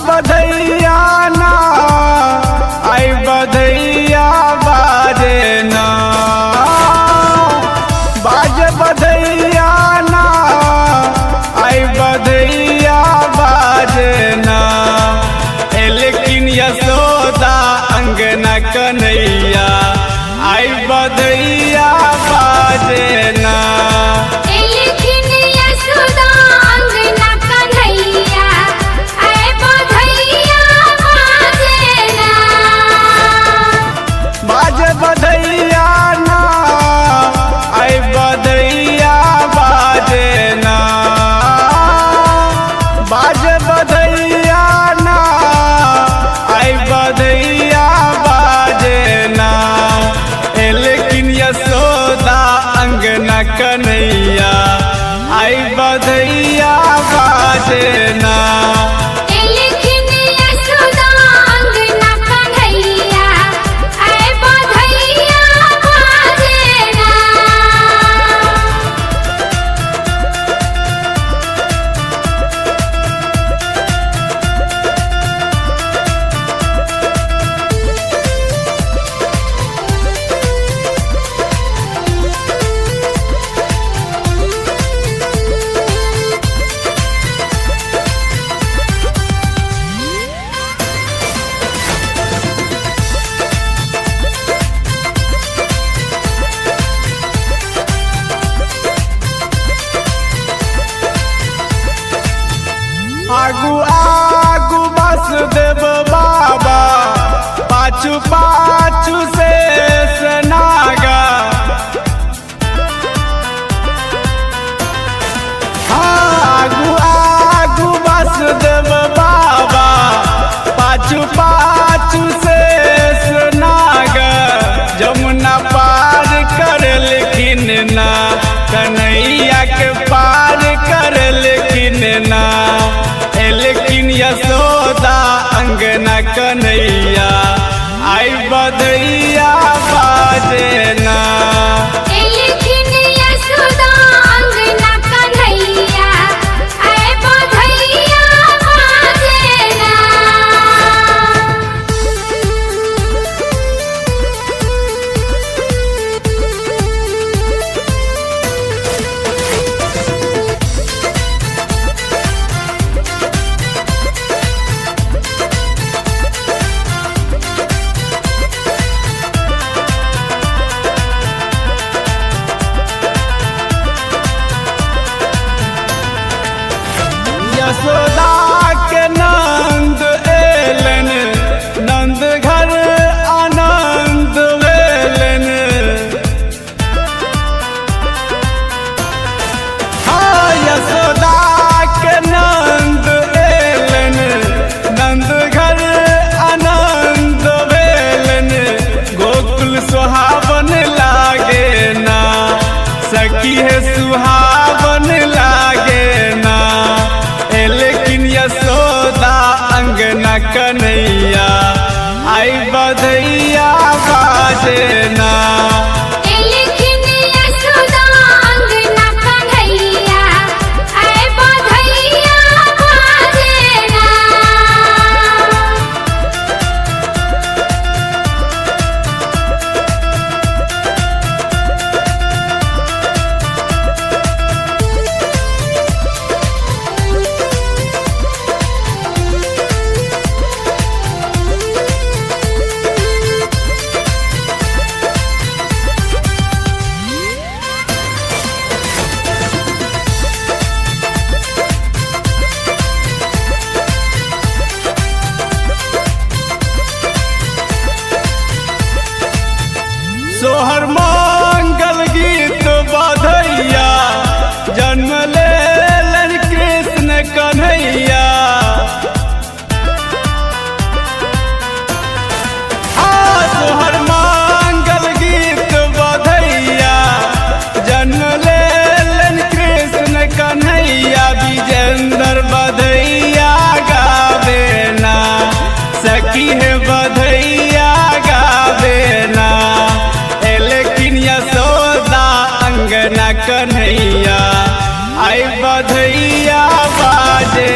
बधैया ना आई बधैया बाजे ना बाजे बधैया ना आई बधैया बाजे ना लेकिन यशोदा अंगना कन्हैया आई बधैया बाजे ना बधैया ना आई बधैया बाजे ना बाजे बधैया ना आई बधैया बाजे ना लेकिन यशोदा अंगना कन्हैया आई बधैया बाजे ना आगू आगू वासुदेव बाबा पाछू पाछू शेष नागा आगू आगू वासुदेव बाबा पाछू पाछू शेष नागा जमुना पार कर लेकिन ना कन्हैया के पार कर लेकिन ना लेकिन यशोदा अंगना कन्हैया आई बधैया बाजे ना यशोदा के नंद एलन नंद घर आनंद वेलन यशोदा के नंद एलन नंद घर आनंद वेलन गोकुल सुहावन लागे ना सखी है सुहावन लागे ना लेकिन यशोदा अंगना कन्हैया आई बधैया बाजे ना सोहर मंगल गीत बधैया जन्म लेलन कृष्ण कन्हैया सोहर मंगल गीत बधैया जन्म लेलन कृष्ण कन्हैया विजेंद्र बधैया गावे ना सखी है बधैया गावे ना अंगना कन्हैया आई बधैया बाजे